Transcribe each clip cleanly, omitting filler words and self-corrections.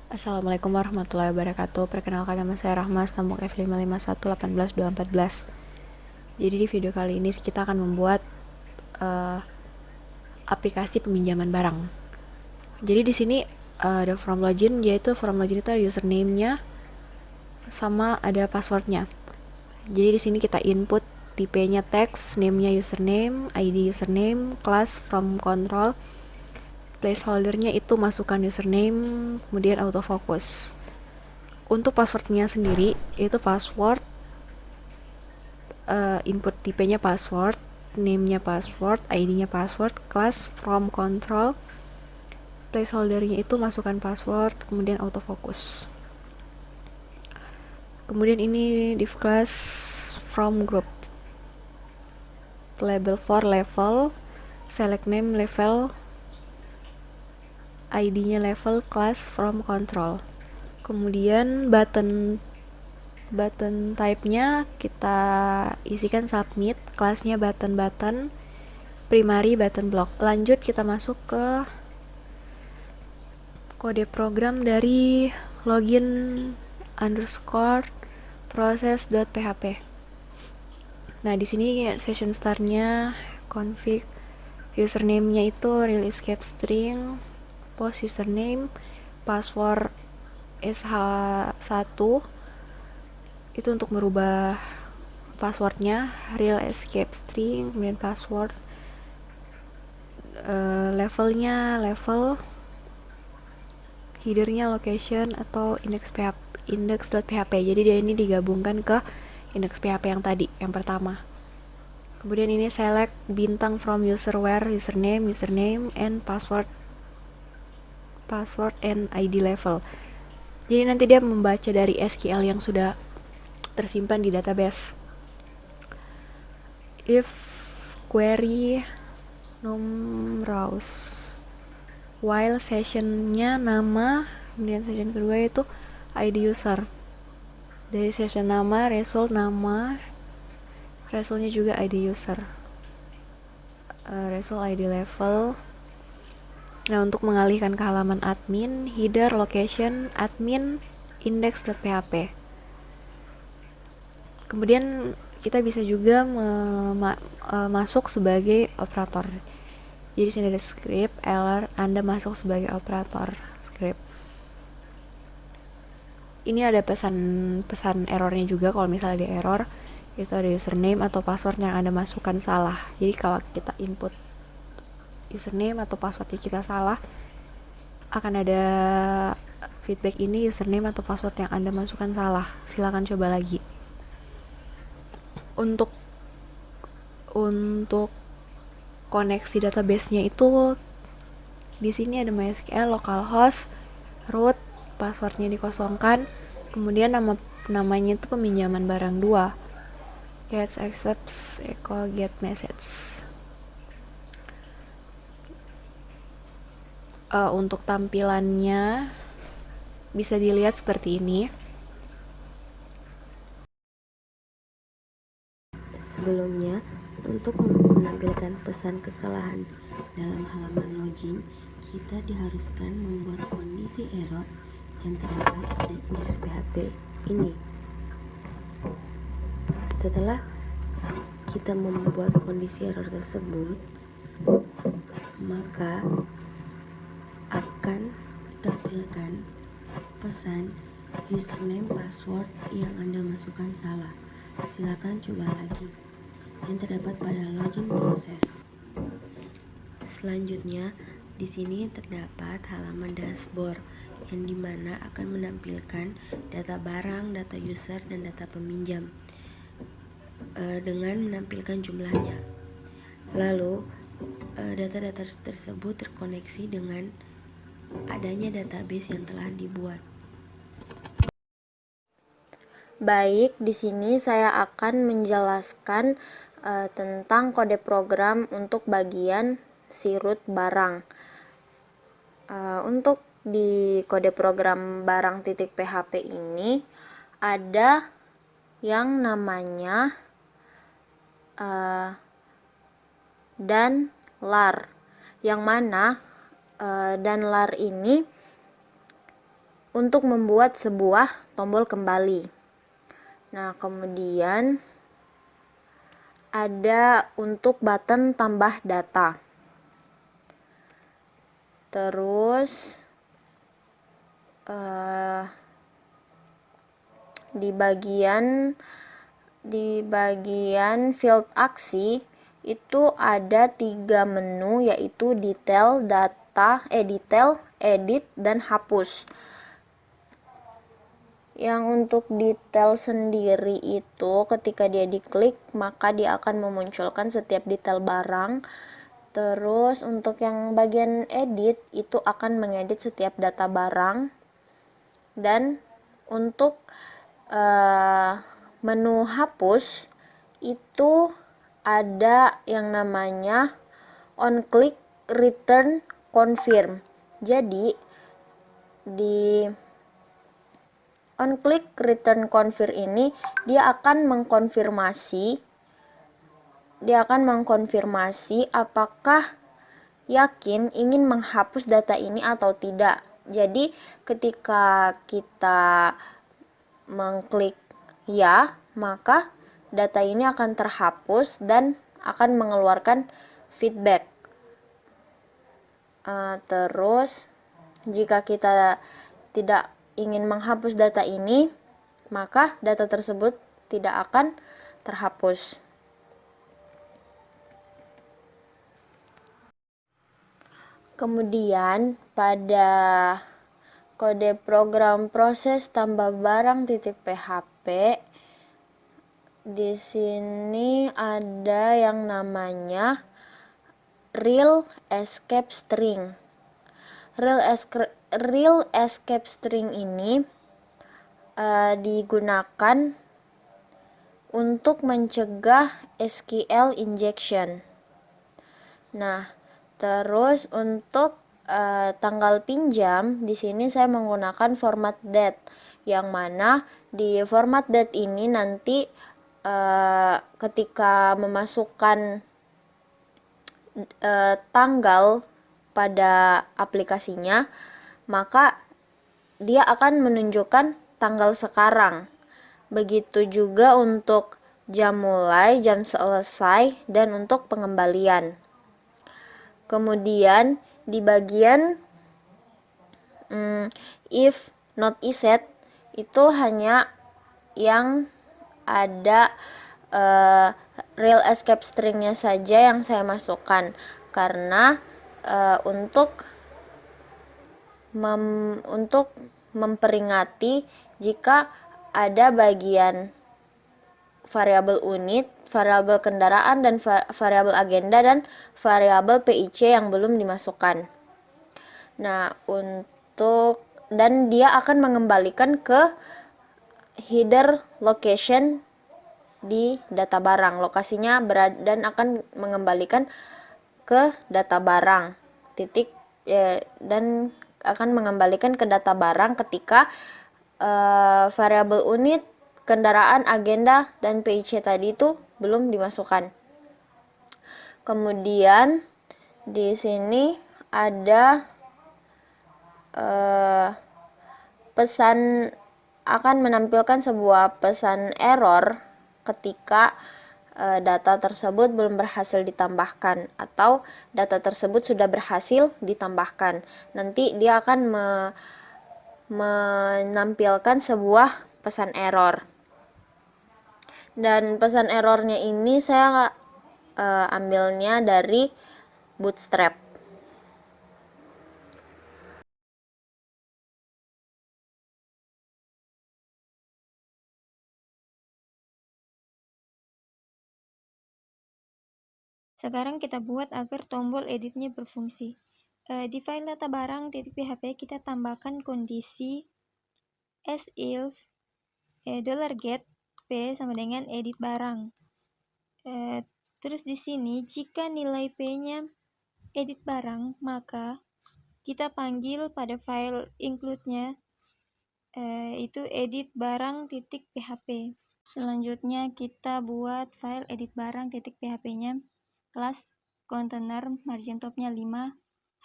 Assalamualaikum warahmatullahi wabarakatuh. Perkenalkan, nama saya Rahmas, tampuk F551181214. Jadi di video kali ini kita akan membuat aplikasi peminjaman barang. Jadi di sini ada form login, yaitu form login itu ada username-nya sama ada passwordnya. Jadi di sini kita input tipenya teks, name-nya username, ID username, class from control, placeholder-nya itu masukkan username, kemudian autofocus. Untuk passwordnya sendiri itu password, input tipenya password, name-nya password, ID-nya password, class from control, placeholder-nya itu masukkan password, kemudian autofocus. Kemudian ini div class from group, label for level, select name level, ID-nya level, class from control. Kemudian button type-nya kita isikan submit, kelasnya button, primary button block. Lanjut kita masuk ke kode program dari login underscore process.php. Nah, di sini session start-nya config, username-nya itu real escape string, post username, password sh1 itu untuk merubah passwordnya, real escape string, kemudian password, levelnya level, headernya location atau index.php. Jadi dia ini digabungkan ke index.php yang tadi, yang pertama. Kemudian ini select bintang from user where username and password and ID level. Jadi nanti dia membaca dari SQL yang sudah tersimpan di database. If query nom browse, while sessionnya nama, kemudian session kedua itu ID user. Dari session nama, result nama, resultnya juga ID user, result ID level. Nah, untuk mengalihkan ke halaman admin, header location admin index.php. Kemudian kita bisa juga masuk sebagai operator. Jadi sini ada script error, Anda masuk sebagai operator script. Ini ada pesan errornya juga. Kalau misalnya ada error, itu ada username atau password yang Anda masukkan salah. Jadi kalau kita input username atau passwordnya kita salah, akan ada feedback ini username atau password yang Anda masukkan salah. Silakan coba lagi. Untuk koneksi database-nya itu di sini ada MySQL, localhost, root, passwordnya dikosongkan, kemudian namanya itu peminjaman barang 2, get accepts echo get message. Untuk tampilannya bisa dilihat seperti ini. Sebelumnya, untuk menampilkan pesan kesalahan dalam halaman login, kita diharuskan membuat kondisi error yang terdapat pada indeks PHP ini. Setelah kita membuat kondisi error tersebut, maka akan ditampilkan pesan username password yang Anda masukkan salah. Silakan coba lagi yang terdapat pada login proses. Selanjutnya, di sini terdapat halaman dashboard yang dimana akan menampilkan data barang, data user, dan data peminjam dengan menampilkan jumlahnya. Lalu, data-data tersebut terkoneksi dengan adanya database yang telah dibuat. Baik, di sini saya akan menjelaskan tentang kode program untuk bagian si root barang. Untuk di kode program barang .php ini ada yang namanya dan lar, yang mana dan lar ini untuk membuat sebuah tombol kembali. Nah, kemudian ada untuk button tambah data. Terus di bagian field aksi itu ada 3 menu, yaitu detail, detail, edit, dan hapus. Yang untuk detail sendiri itu ketika dia diklik maka dia akan memunculkan setiap detail barang. Terus untuk yang bagian edit itu akan mengedit setiap data barang. Dan untuk menu hapus itu ada yang namanya on click return confirm. Jadi di on click return confirm ini dia akan mengkonfirmasi apakah yakin ingin menghapus data ini atau tidak. Jadi ketika kita mengklik ya, maka data ini akan terhapus dan akan mengeluarkan feedback. Terus jika kita tidak ingin menghapus data ini, maka data tersebut tidak akan terhapus. Kemudian pada kode program proses tambah barang .php di sini ada yang namanya real escape string. Real escape string ini digunakan untuk mencegah SQL injection. Nah, terus untuk tanggal pinjam di sini saya menggunakan format date, yang mana di format date ini nanti ketika memasukkan tanggal pada aplikasinya, maka dia akan menunjukkan tanggal sekarang. Begitu juga untuk jam mulai, jam selesai, dan untuk pengembalian. Kemudian di bagian if not iset itu hanya yang ada real escape stringnya saja yang saya masukkan, karena untuk memperingati jika ada bagian variabel unit, variabel kendaraan, dan variabel agenda dan variabel PIC yang belum dimasukkan. Nah, dan dia akan mengembalikan ke header location di data barang, lokasinya dan akan mengembalikan ke data barang dan akan mengembalikan ke data barang ketika variabel unit, kendaraan, agenda, dan PIC tadi itu belum dimasukkan. Kemudian di sini ada pesan, akan menampilkan sebuah pesan error ketika data tersebut belum berhasil ditambahkan atau data tersebut sudah berhasil ditambahkan. Nanti dia akan menampilkan sebuah pesan error. Dan pesan errornya ini saya ambilnya dari Bootstrap. Sekarang kita buat agar tombol editnya berfungsi. Di file data barang .php kita tambahkan kondisi as if $get p sama dengan edit barang. Terus di sini jika nilai p-nya edit barang, maka kita panggil pada file include-nya itu edit barang.php. Selanjutnya kita buat file edit barang.php-nya, kelas container margin top-nya 5,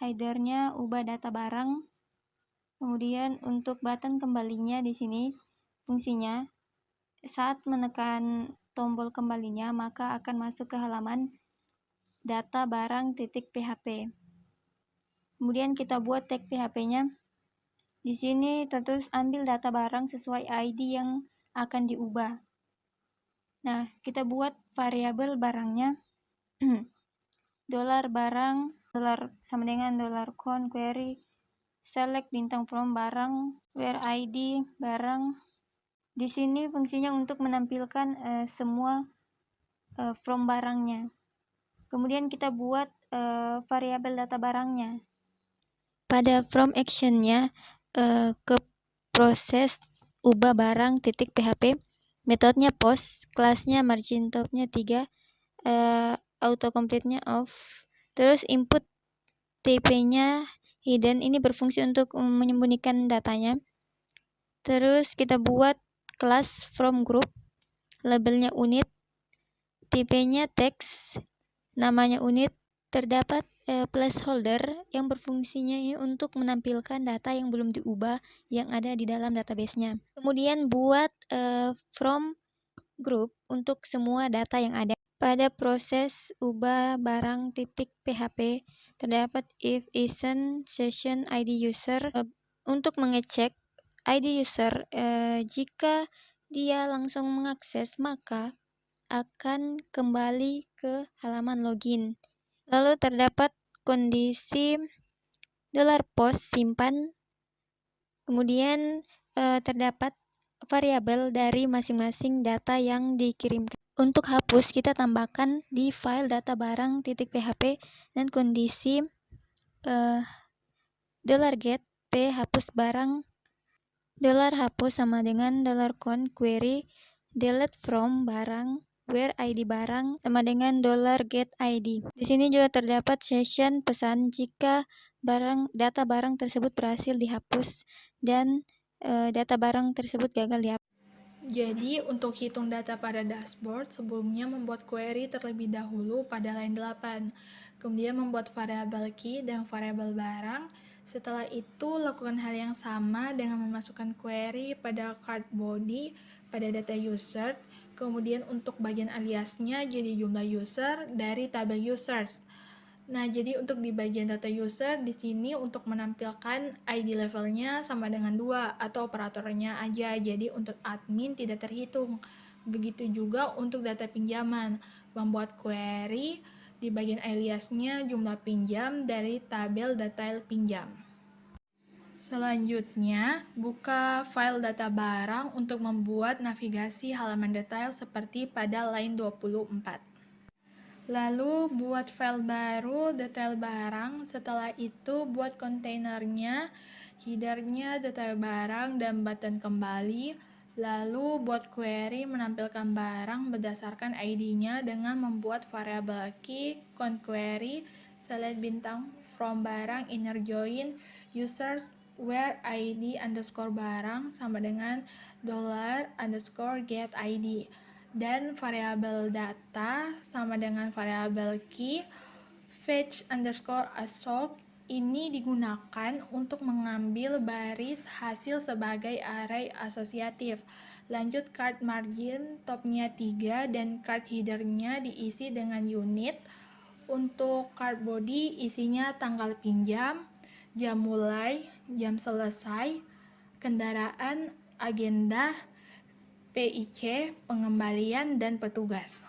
header-nya ubah data barang, Kemudian untuk button kembalinya di sini fungsinya saat menekan tombol kembalinya maka akan masuk ke halaman data barang .php. Kemudian kita buat tag PHP-nya. Di sini tertulis ambil data barang sesuai ID yang akan diubah. Nah, kita buat variabel barangnya $barang sama dengan $count query select bintang from barang where ID barang. Di sini fungsinya untuk menampilkan semua from barangnya. Kemudian kita buat variabel data barangnya. Pada from action-nya ke proses ubah barang .php, metodenya post, kelasnya margin top-nya 3, autocomplete-nya off, terus input TP-nya hidden, ini berfungsi untuk menyembunyikan datanya. Terus kita buat kelas from group, labelnya unit, TP-nya text, namanya unit, terdapat placeholder yang berfungsinya ini untuk menampilkan data yang belum diubah yang ada di dalam database-nya. Kemudian buat from group untuk semua data yang ada. Pada proses ubah barang .php terdapat if isn't session ID user untuk mengecek ID user. Jika dia langsung mengakses maka akan kembali ke halaman login. Lalu terdapat kondisi $post simpan. Kemudian terdapat variabel dari masing-masing data yang dikirimkan. Untuk hapus kita tambahkan di file data barang .php dan kondisi $get p hapus barang $hapus sama dengan $count query delete from barang where ID barang sama dengan $get ID. Di sini juga terdapat session pesan jika data barang tersebut berhasil dihapus dan data barang tersebut gagal dihapus. Jadi, untuk hitung data pada dashboard, sebelumnya membuat query terlebih dahulu pada line 8, kemudian membuat variabel key dan variabel barang. Setelah itu, lakukan hal yang sama dengan memasukkan query pada card body pada data user, kemudian untuk bagian aliasnya jadi jumlah user dari tabel users. Nah, jadi untuk di bagian data user, di sini untuk menampilkan ID levelnya sama dengan 2 atau operatornya aja, jadi untuk admin tidak terhitung. Begitu juga untuk data pinjaman, membuat query di bagian aliasnya jumlah pinjam dari tabel detail pinjam. Selanjutnya, buka file data barang untuk membuat navigasi halaman detail seperti pada line 24. Lalu buat file baru detail barang, setelah itu buat kontainernya, headernya detail barang dan button kembali. Lalu buat query menampilkan barang berdasarkan ID-nya dengan membuat variabel key, count query, select bintang from barang, inner join, users, where ID underscore barang sama dengan $get ID. Dan variabel data sama dengan variabel key fetch underscore assoc ini digunakan untuk mengambil baris hasil sebagai array asosiatif. Lanjut card margin topnya 3 dan card headernya diisi dengan unit. Untuk card body isinya tanggal pinjam, jam mulai, jam selesai, kendaraan, agenda, PIC, pengembalian, dan petugas.